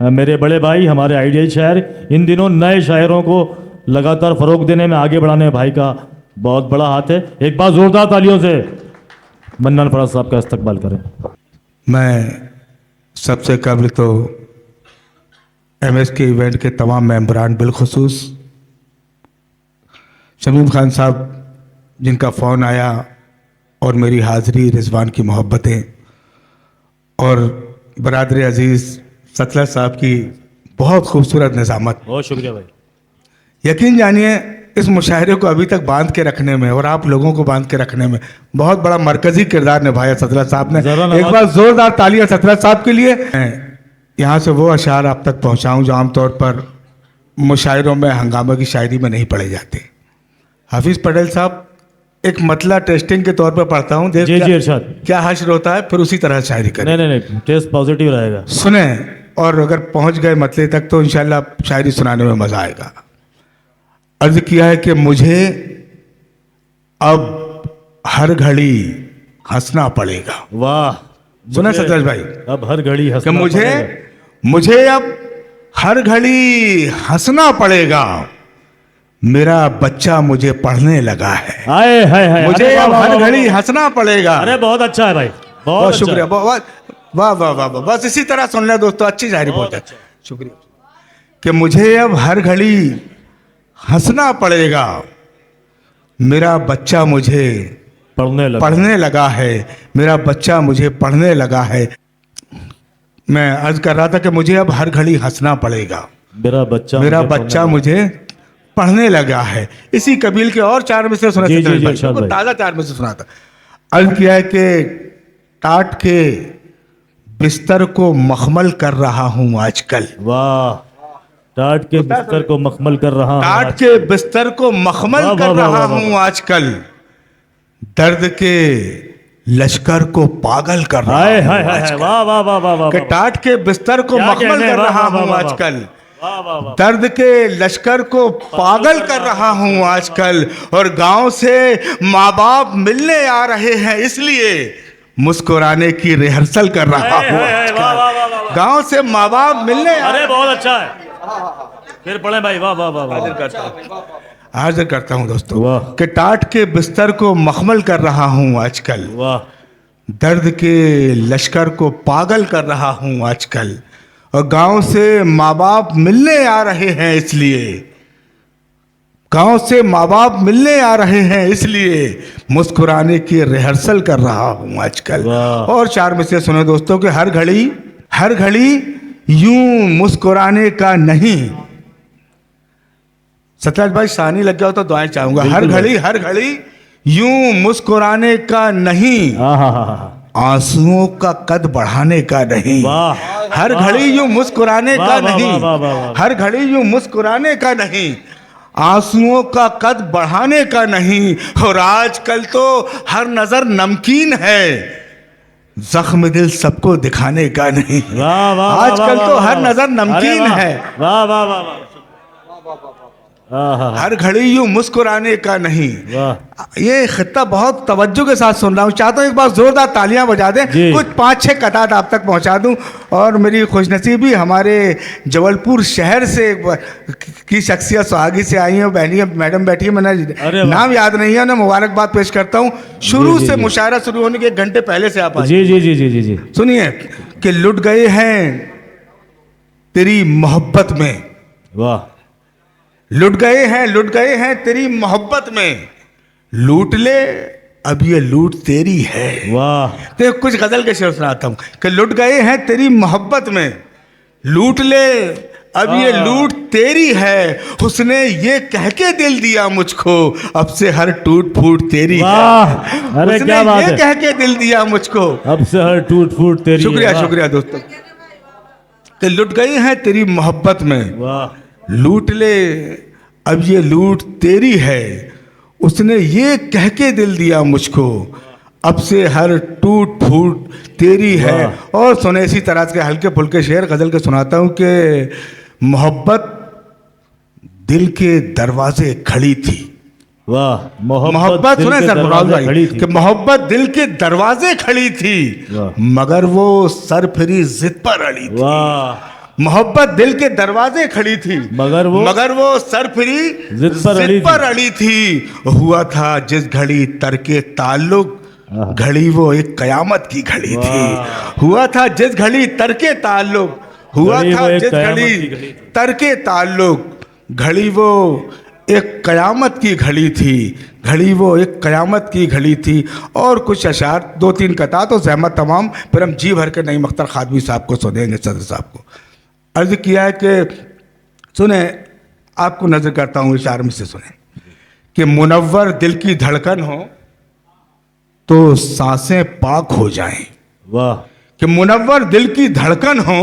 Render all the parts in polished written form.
मेरे बड़े भाई, हमारे आइडियल शायर, इन दिनों नए शायरों को लगातार फरोग देने में, आगे बढ़ाने में भाई का बहुत बड़ा हाथ है। एक बार जोरदार तालियों से मन्नान फराज साहब का इस्तकबाल करें। मैं सबसे कबल तो एमएस के इवेंट के तमाम मेंबरान, बिलखुसूस शमीम खान साहब जिनका फ़ोन आया और मेरी हाज़िरी, रिजवान की मोहब्बतें, और बरादर अजीज़ सतलज साहब की बहुत खूबसूरत निज़ामत। बहुत शुक्रिया भाई। यकीन जानिए इस मुशायरे को अभी तक बांध के रखने में और आप लोगों को बांध के रखने में बहुत बड़ा मरकजी किरदार निभाया सतलज साहब ने। एक बार जोरदार तालियां सतलज साहब के लिए। यहाँ से वो अशार आप तक पहुँचाऊँ जो आमतौर पर मुशायरों में, हंगामा की शायरी में नहीं पढ़े जाते। हाफिज़ पटेल साहब, एक मतला टेस्टिंग के तौर पर पढ़ता हूँ, देख जी इरशाद। क्या हश्र होता है, फिर उसी तरह शायरी करें। नहीं, टेस्ट पॉजिटिव रहेगा। सुने, और अगर पहुँच गए मतले तक तो इंशाल्लाह शायरी सुनाने में मज़ा आएगा। अर्ज किया है कि मुझे अब हर घड़ी हंसना पड़ेगा। वाह, सुना सतलज भाई? अब हर घड़ी कि मुझे अब हर घड़ी हंसना पड़ेगा, मेरा बच्चा मुझे पढ़ने लगा है। हाय हाय हाय, मुझे अब हर घड़ी हंसना पड़ेगा। अरे बहुत अच्छा है भाई, बहुत शुक्रिया। वाह वाह वाह वाह, बस इसी तरह सुन ले दोस्तों, अच्छी शायरी बहुत अच्छा। शुक्रिया। कि मुझे अब हर घड़ी हंसना पड़ेगा, मेरा बच्चा मुझे पढ़ने लगा है, मेरा बच्चा मुझे पढ़ने लगा है। मैं अर्ज कर रहा था कि मुझे अब हर घड़ी हंसना पड़ेगा, मेरा बच्चा मुझे पढ़ने लगा है। इसी कबील के और चार में से सुना, ताज़ा चार में से सुना था। अर्ज किया है कि टाट के बिस्तर को मखमल कर रहा हूँ आजकल। वाह, टाट के बिस्तर को मखमल कर रहा हूँ, टाट के बिस्तर को मखमल कर रहा हूँ आजकल, दर्द के लश्कर को पागल कर रहा हूँ। वाह वाह वाह वाह, कि टाट के बिस्तर को मखमल कर रहा हूँ आजकल, दर्द के लश्कर को पागल कर रहा हूँ आजकल। और गांव से माँ बाप मिलने आ रहे हैं, इसलिए मुस्कुराने की रिहर्सल कर रहा हूँ। गांव से माँ बाप मिलने। अरे बहुत अच्छा है, फिर पढ़े भाई। वाह वाह वाह, हाजिर करता हूँ दोस्तों कि टाट के बिस्तर को मखमल कर रहा हूँ आजकल, दर्द के लश्कर को पागल कर रहा हूँ आजकल। और गांव से माँ बाप मिलने आ रहे हैं, इसलिए गांव से माँ बाप मिलने आ रहे हैं, इसलिए मुस्कुराने की रिहर्सल कर रहा हूँ आजकल। और चार में से सुने दोस्तों कि हर घड़ी यूं मुस्कुराने का नहीं। सतलज भाई सानी लग गया हो तो दुआएं चाहूंगा। हर घड़ी यूं मुस्कुराने का नहीं, आंसुओं का कद बढ़ाने का नहीं। हर घड़ी यूं मुस्कुराने का नहीं, हर घड़ी यूं मुस्कुराने का नहीं, आंसुओं का कद बढ़ाने का नहीं। और आजकल तो हर नजर नमकीन है, जख्म दिल सबको दिखाने का नहीं। आजकल तो हर नजर नमकीन है, हर घड़ी यूं मुस्कुराने का नहीं। ये खित्ता बहुत तवज्जो के साथ सुन रहा हूँ, चाहता हूँ एक बार जोरदार तालियां बजा दें, कुछ 5-6 कतार आप तक पहुँचा दूँ। और मेरी खुशनसीबी हमारे जबलपुर शहर से की शख्सियत सुहागी से आई है, बहनी मैडम बैठी है, मैंने नाम याद नहीं है, उन्हें मुबारकबाद पेश करता हूँ। शुरू से मुशायरा शुरू होने के 1 घंटे पहले से आप जी सुनिए कि लुट गए हैं तेरी मोहब्बत में। वाह, लुट गए हैं तेरी मोहब्बत में, लूट ले अब ये लूट तेरी है। वाह, तो कुछ गजल के शेर सुनाता हूँ कि लुट गए हैं तेरी मोहब्बत में, लूट ले अब ये लूट तेरी है। उसने ये कह के दिल दिया मुझको, अब से हर टूट फूट तेरी है। अरे क्या बात है, ये कह के दिल दिया मुझको, अब से हर टूट फूट तेरी। शुक्रिया दोस्तों। तो लुट गए हैं तेरी मोहब्बत में, लूट ले अब ये लूट तेरी है। उसने ये कह के दिल दिया मुझको, अब से हर टूट फूट तेरी है। और सुने इसी तरह के हल्के फुल्के शेर गजल के सुनाता हूँ कि मोहब्बत दिल के दरवाजे खड़ी थी। वाह, मोहब्बत सुने सर भाई कि मोहब्बत दिल के दरवाजे खड़ी थी, मगर वो सरफरी जिद पर अड़ी थी। मोहब्बत दिल के दरवाजे खड़ी थी, मगर वो सरफिरी जिद पर अड़ी थी। हुआ था जिस घड़ी तरके ताल्लुक, घड़ी वो एक कयामत की घड़ी थी। हुआ था जिस घड़ी तरके ताल्लुक, हुआ था जिस घड़ी तरके ताल्लुक, घड़ी वो एक कयामत की घड़ी थी, घड़ी वो एक कयामत की घड़ी थी। और कुछ अशार 2-3 कता तो ज़हमत तमाम, फिर हम जी भर के नईम अख्तर खादवी साहब को सुनेंगे, सदर साहब को। अर्ज किया है कि सुने, आपको नजर करता हूँ, इशारे में से सुने कि मुनव्वर दिल की धड़कन हो तो सांसें पाक हो जाएं। वाह। कि मुनव्वर दिल की धड़कन हो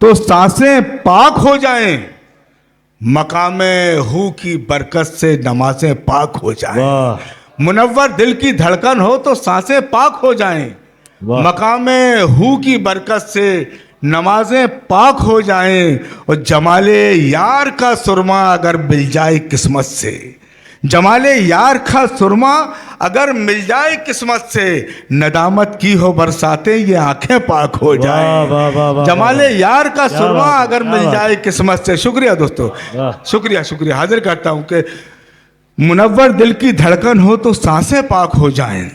तो सांसें पाक हो जाएं, मकामे हू की बरकत से नमाजें पाक हो जाएं। मुनव्वर दिल की धड़कन हो तो सांसें पाक हो जाएं, मकामे हू की बरकत से नमाजें पाक हो जाएं। और जमाले यार का सुरमा अगर मिल जाए किस्मत से, जमाले यार का सुरमा अगर मिल जाए किस्मत से, नदामत की हो बरसाते ये आंखें पाक हो जाए। जमाले यार का सुरमा अगर मिल जाए किस्मत से। शुक्रिया दोस्तों, शुक्रिया शुक्रिया। हाजिर करता हूं कि मुनव्वर दिल की धड़कन हो तो सांसें पाक हो जाएं,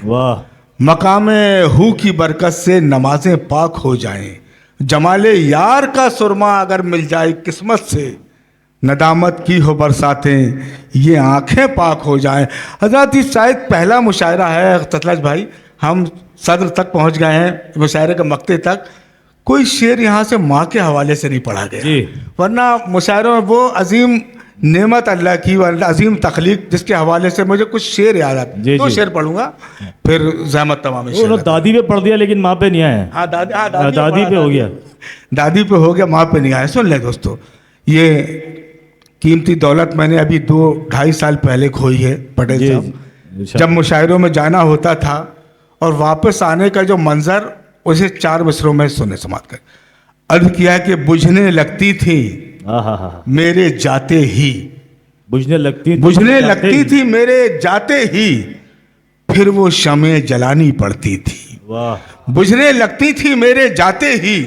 मकामे हू की बरकत से नमाजें पाक हो जाएं। जमाले यार का सुरमा अगर मिल जाए किस्मत से, नदामत की हो बरसातें ये आंखें पाक हो जाएं। हज़रत ये शायद पहला मुशायरा है सतलज भाई, हम सदर तक पहुंच गए हैं, मुशायरे के मक्ते तक। कोई शेर यहाँ से माँ के हवाले से नहीं पढ़ा गया, वरना मुशायरों में वो अजीम नेमत अल्लाह की, अजीम तख्लीक, जिसके हवाले से मुझे कुछ शेर याद आते। तो शेर पढ़ूंगा, फिर जहमत तमाम। दादी पे पढ़ दिया लेकिन माँ पे नहीं आया। हाँ दादी पे हो गया, दादी पे हो गया, माँ पे नहीं आया। सुन ले दोस्तों, ये कीमती दौलत मैंने अभी 2-2.5 साल पहले खोई है पटेल साहब। जब मुशायरों में जाना होता था और वापस आने का जो मंजर, उसे 4 मिसरों में सुने समाप्त कर। अर्ज किया कि बुझने लगती थी मेरे जाते ही, बुझने लगती थी मेरे जाते ही, फिर वो शमें जलानी पड़ती थी। बुझने लगती थी मेरे जाते ही,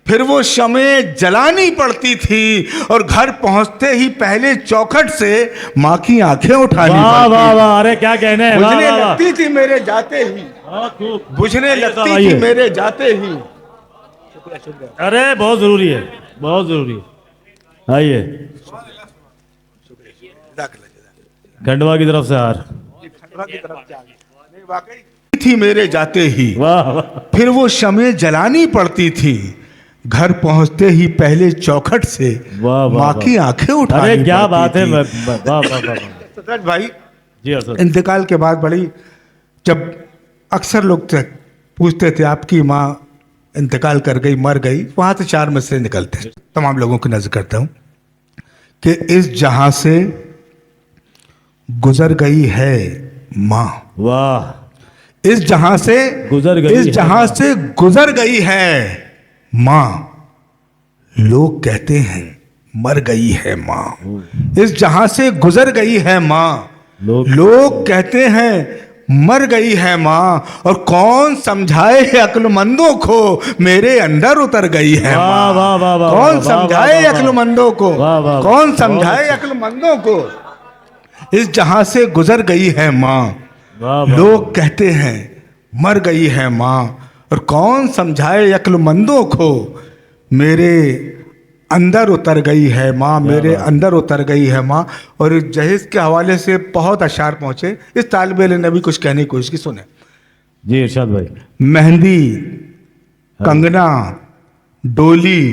फिर वो शमें जलानी पड़ती थी। और घर पहुंचते ही पहले चौखट से माँ की आंखें उठानी पड़ती। वाह वाह, अरे क्या कहने हैं। बुझने लगती थी मेरे जाते ही, बुझने लगती थी मेरे जाते ही। अरे बहुत जरूरी है, बहुत जरूरी है। आइए खंडवा की तरफ से हार थी मेरे जाते ही, वाह। फिर वो शमें जलानी पड़ती थी। घर पहुंचते ही पहले चौखट से माँ की आंखें उठानी। अरे क्या बात है, वाह वाह भाई जी। इंतकाल के बाद बड़ी, जब अक्सर लोग पूछते थे आपकी माँ इंतकाल कर गई, मर गई, वहां से 4 मिसरे निकलते। तमाम लोगों की नजर करता हूं कि इस जहां से गुजर गई है माँ। वाह। इस जहां से गुजर गई, इस जहां से गुजर गई है माँ। लोग कहते हैं मर गई है माँ। इस जहां से गुजर गई है माँ, लोग कहते हैं मर गई है माँ। और कौन समझाए अक्लमंदों को मेरे अंदर उतर गई है माँ। कौन समझाए अक्लमंदों को, कौन समझाए अक्लमंदों को। इस जहां से गुजर गई है माँ, लोग कहते हैं मर गई है माँ। और कौन समझाए अक्लमंदों को मेरे अंदर उतर गई है माँ, मेरे अंदर उतर गई है माँ। और इस जहेज के हवाले से बहुत अशार पहुंचे। इस तालिब इल्म ने भी कुछ कहने की कोशिश की, सुने जी इरशाद भाई। मेहंदी, कंगना, डोली,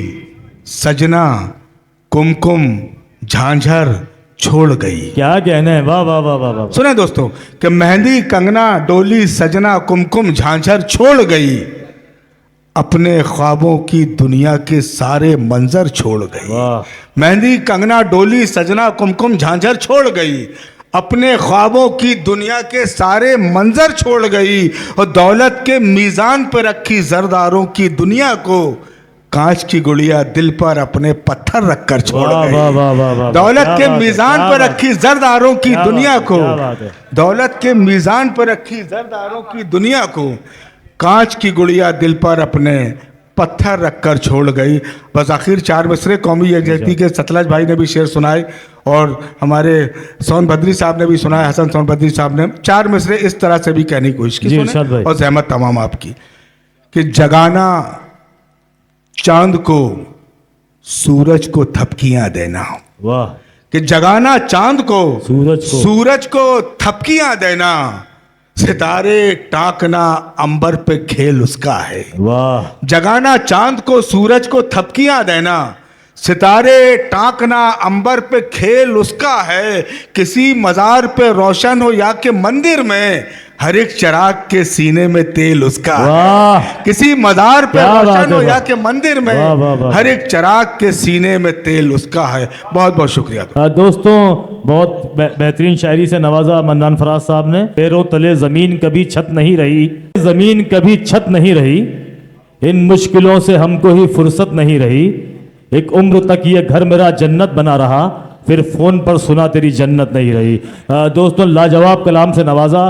सजना, कुमकुम, झांझर छोड़ गई। क्या कहना है, वाह वाह वाह वाह। सुने दोस्तों कि मेहंदी, कंगना, डोली, सजना, कुमकुम, झांझर छोड़ गई। अपने ख्वाबों की दुनिया के सारे मंजर छोड़ गई। मेहंदी, कंगना, डोली, सजना, कुमकुम, झांझर छोड़ गई। अपने ख्वाबों की दुनिया के सारे मंजर छोड़ गई। और दौलत के मीज़ान पर रखी जरदारों की दुनिया को कांच की गुड़िया दिल पर अपने पत्थर रखकर छोड़ गई। दौलत के मीज़ान पर रखी जरदारों की दुनिया को, दौलत के मीज़ान पर रखी जरदारों की दुनिया को कांच की गुड़िया दिल पर अपने पत्थर रखकर छोड़ गई। बस आखिर 4 मिसरे कौमी यकजहती के सतलज भाई ने भी शेर सुनाए और हमारे सोनभद्री साहब ने भी सुनाया, हसन सोनभद्री साहब ने 4 मिसरे इस तरह से भी कहने की कोशिश की। जी, सुने? इरशाद भाई। और जहमत तमाम आपकी कि जगाना चांद को, सूरज को थपकियां देना। वाह, कि जगाना चांद को, सूरज को थपकियां देना, सितारे टाकना अंबर पे खेल उसका है। वाह, जगाना चांद को, सूरज को थपकियां देना, सितारे टाकना अंबर पे खेल उसका है। किसी मजार पे रोशन हो या के मंदिर में, हर एक चिराग के सीने में तेल उसका है। वाह, किसी मजार पे क्या बात रोशन है, हो या वाह। के मंदिर में, वाह, वाह, वाह। हर एक चिराग के सीने में तेल उसका है। बहुत बहुत शुक्रिया। दोस्तों, बहुत बेहतरीन शायरी से नवाजा मन्नान फराज साहब ने। पैरों तले जमीन कभी छत नहीं रही, जमीन कभी छत नहीं रही, इन मुश्किलों से हमको ही फुर्सत नहीं रही। एक उम्र तक ये घर मेरा जन्नत बना रहा, फिर फोन पर सुना तेरी जन्नत नहीं रही। दोस्तों, लाजवाब कलाम से नवाजा।